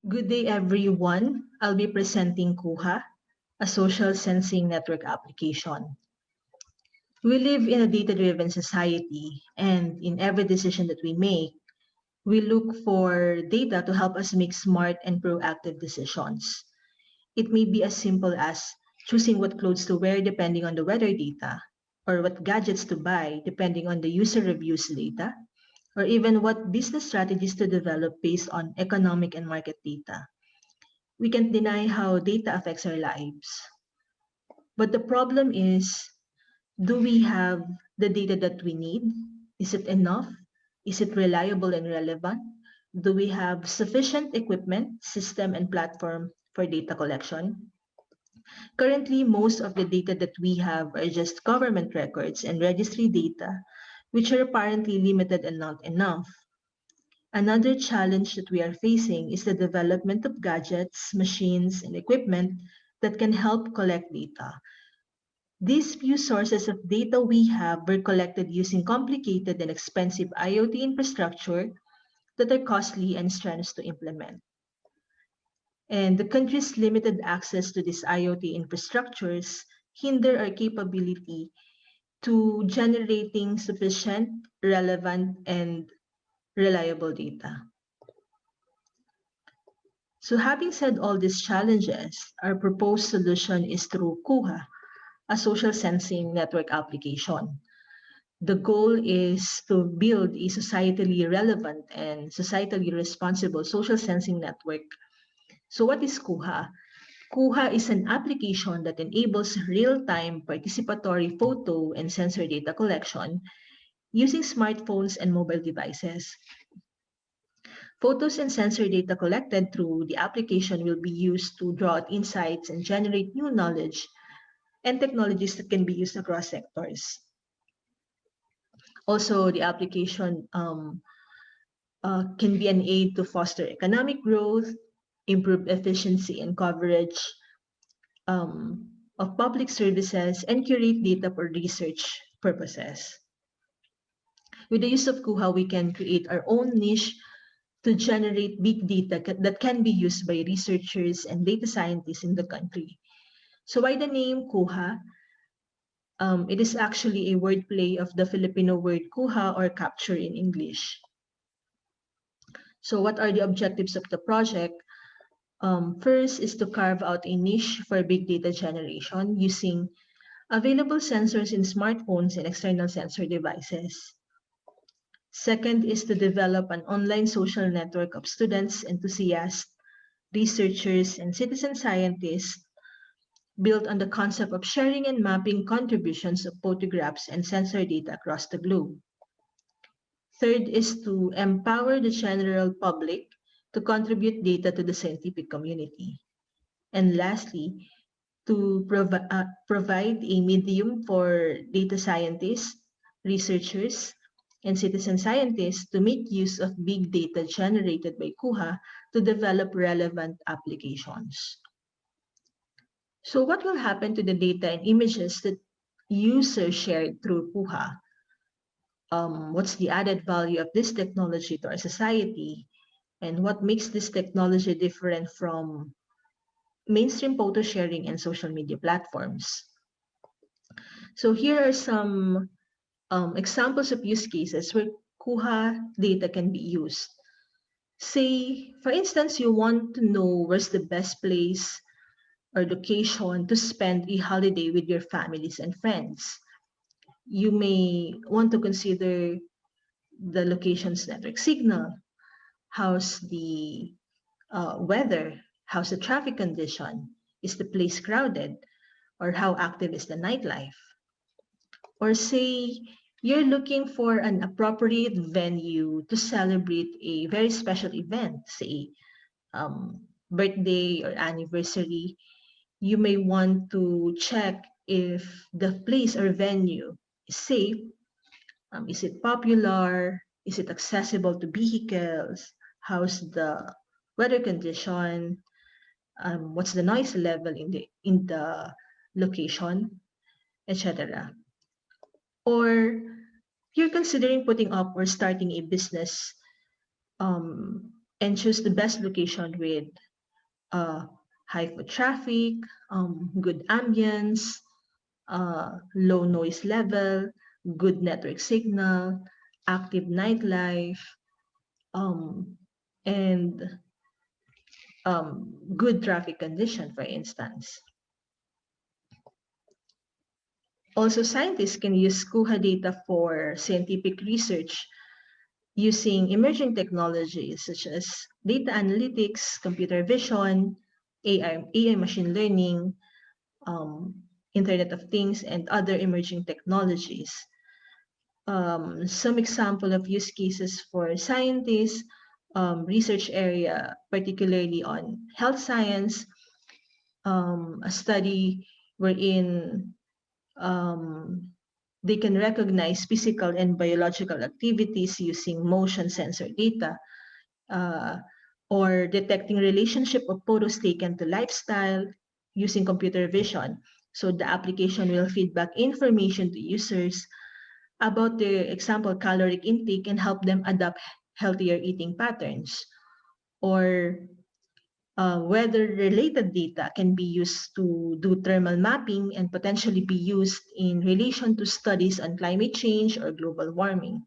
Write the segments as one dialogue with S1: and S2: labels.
S1: Good day, everyone. I'll be presenting Kooha, a social sensing network application. We live in a data-driven society, and in every decision that we make, we look for data to help us make smart and proactive decisions. It may be as simple as choosing what clothes to wear depending on the weather data, or what gadgets to buy depending on the user reviews data, or even what business strategies to develop based on economic and market data. We can't deny how data affects our lives. But the problem is, do we have the data that we need? Is it enough? Is it reliable and relevant? Do we have sufficient equipment, system, and platform for data collection? Currently, most of the data that we have are just government records and registry data, which are apparently limited and not enough. Another challenge that we are facing is the development of gadgets, machines, and equipment that can help collect data. These few sources of data we have were collected using complicated and expensive IoT infrastructure that are costly and strenuous to implement. And the country's limited access to these IoT infrastructures hinder our capability to generating sufficient, relevant, and reliable data. So having said all these challenges, our proposed solution is through Kooha, a social sensing network application. The goal is to build a societally relevant and societally responsible social sensing network. So what is Kooha? Kooha is an application that enables real-time participatory photo and sensor data collection using smartphones and mobile devices. Photos and sensor data collected through the application will be used to draw out insights and generate new knowledge and technologies that can be used across sectors. Also, the application can be an aid to foster economic growth, improve efficiency and coverage of public services, and curate data for research purposes. With the use of Kooha, we can create our own niche to generate big data that can be used by researchers and data scientists in the country. So why the name Kooha? It is actually a wordplay of the Filipino word kuha or capture in English. So what are the objectives of the project? First is to carve out a niche for big data generation using available sensors in smartphones and external sensor devices. Second is to develop an online social network of students, enthusiasts, researchers, and citizen scientists built on the concept of sharing and mapping contributions of photographs and sensor data across the globe. Third is to empower the general public to contribute data to the scientific community. And lastly, to provide a medium for data scientists, researchers, and citizen scientists to make use of big data generated by Kooha to develop relevant applications. So what will happen to the data and images that users shared through Kooha? What's the added value of this technology to our society? And what makes this technology different from mainstream photo sharing and social media platforms? So here are some examples of use cases where Kooha data can be used. Say, for instance, you want to know where's the best place or location to spend a holiday with your families and friends. You may want to consider the location's network signal, how's the weather, how's the traffic condition, is the place crowded, or how active is the nightlife. Or say you're looking for an appropriate venue to celebrate a very special event, say birthday or anniversary. You may want to check if the place or venue is safe. Is it popular? Is it accessible to vehicles? How's the weather condition? What's the noise level in the location, etc. Or you're considering putting up or starting a business. and choose the best location with high foot traffic, good ambience, low noise level, good network signal, active nightlife, and good traffic condition, for instance. Also, scientists can use Kooha data for scientific research using emerging technologies such as data analytics, computer vision, AI machine learning, Internet of Things, and other emerging technologies. Some example of use cases for scientists, research area, particularly on health science, a study wherein they can recognize physical and biological activities using motion sensor data, or detecting relationship of photos taken to lifestyle using computer vision. So the application will feed back information to users about their example caloric intake and help them adopt healthier eating patterns. Or weather-related data can be used to do thermal mapping and potentially be used in relation to studies on climate change or global warming.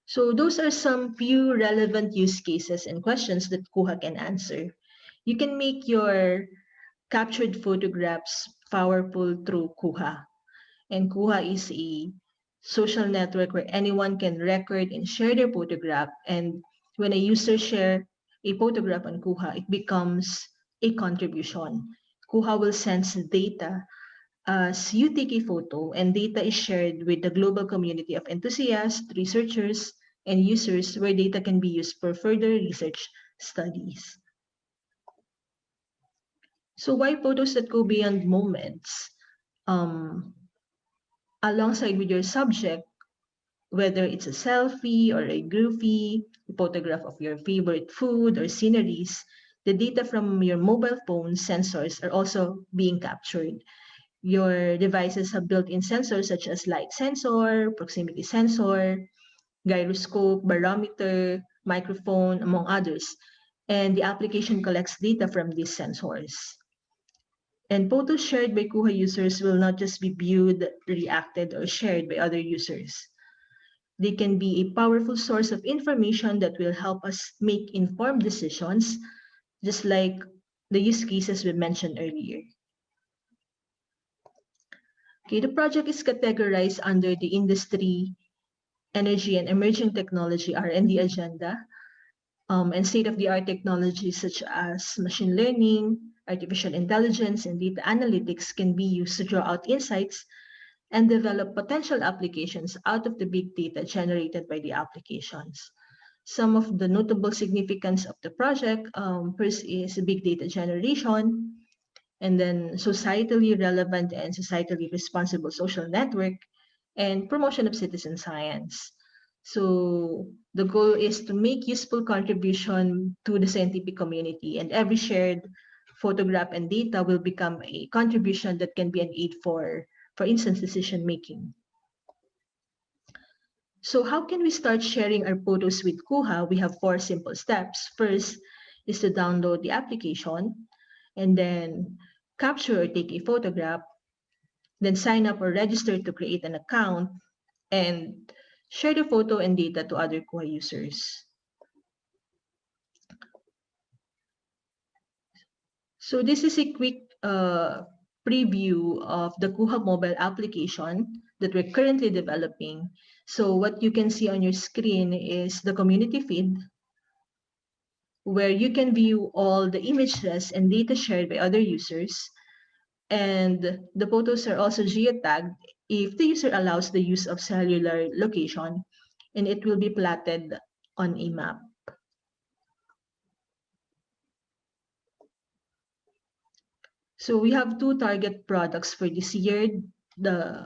S1: So those are some few relevant use cases and questions that Kooha can answer. You can make your captured photographs powerful through Kooha. And Kooha is a social network where anyone can record and share their photograph. And when a user share a photograph on Kooha, it becomes a contribution. Kooha will sense data as you take a photo, and data is shared with the global community of enthusiasts, researchers, and users where data can be used for further research studies. So why photos that go beyond moments? Alongside with your subject, whether it's a selfie or a groupie, a photograph of your favorite food or sceneries, the data from your mobile phone sensors are also being captured. Your devices have built-in sensors such as light sensor, proximity sensor, gyroscope, barometer, microphone, among others. And the application collects data from these sensors. And photos shared by Kooha users will not just be viewed, reacted, or shared by other users. They can be a powerful source of information that will help us make informed decisions, just like the use cases we mentioned earlier. Okay, the project is categorized under the industry, energy, and emerging technology R&D agenda, and state-of-the-art technologies such as machine learning, artificial intelligence, and data analytics can be used to draw out insights and develop potential applications out of the big data generated by the applications. Some of the notable significance of the project, first is big data generation, and then societally relevant and societally responsible social network, and promotion of citizen science. So the goal is to make useful contribution to the scientific community, and every shared photograph and data will become a contribution that can be an aid for instance, decision making. So how can we start sharing our photos with Kooha? We have 4 simple steps. First is to download the application, and then capture or take a photograph, then sign up or register to create an account, and share the photo and data to other Kooha users. So this is a quick preview of the Kooha mobile application that we're currently developing. So what you can see on your screen is the community feed, where you can view all the images and data shared by other users. And the photos are also geotagged if the user allows the use of cellular location, and it will be plotted on a map. So we have 2 target products for this year, the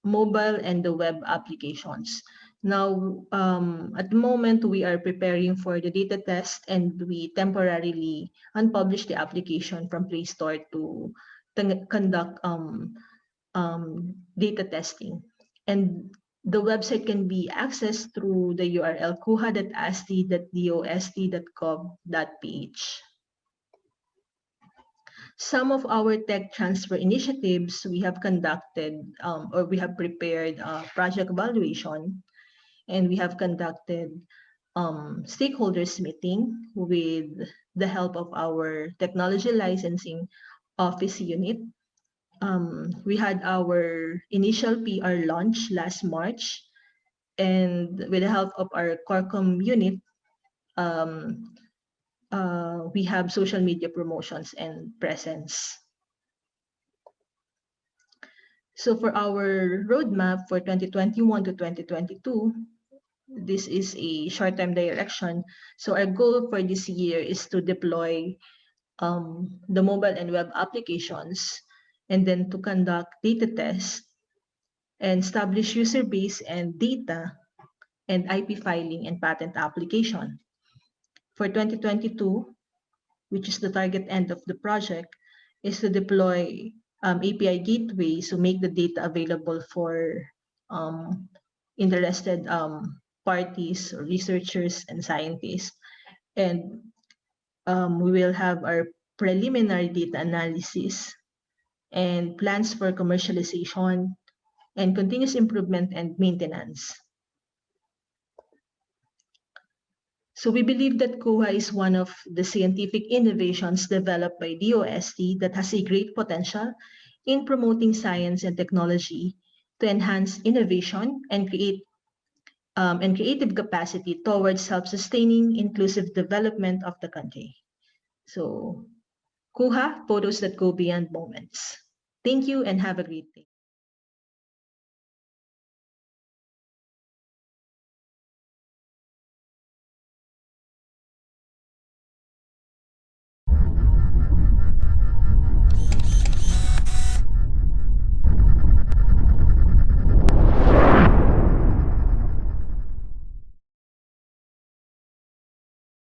S1: mobile and the web applications. Now, at the moment, we are preparing for the data test, and we temporarily unpublish the application from Play Store to conduct data testing. And The website can be accessed through the URL kooha.asti.dost.gov.ph. Some of our tech transfer initiatives, we have conducted or we have prepared a project evaluation, and we have conducted stakeholders meeting with the help of our technology licensing office unit. We had our initial PR launch last March, and with the help of our Corcom unit, we have social media promotions and presence. So for our roadmap for 2021 to 2022, this is a short-term direction. So our goal for this year is to deploy the mobile and web applications, and then to conduct data tests and establish user base and data and IP filing and patent application. For 2022, which is the target end of the project, is to deploy API gateways to make the data available for interested parties, researchers, and scientists. And we will have our preliminary data analysis and plans for commercialization and continuous improvement and maintenance. So we believe that Kooha is one of the scientific innovations developed by DOST that has a great potential in promoting science and technology to enhance innovation and creative capacity towards self-sustaining, inclusive development of the country. So Kooha, photos that go beyond moments. Thank you and have a great day.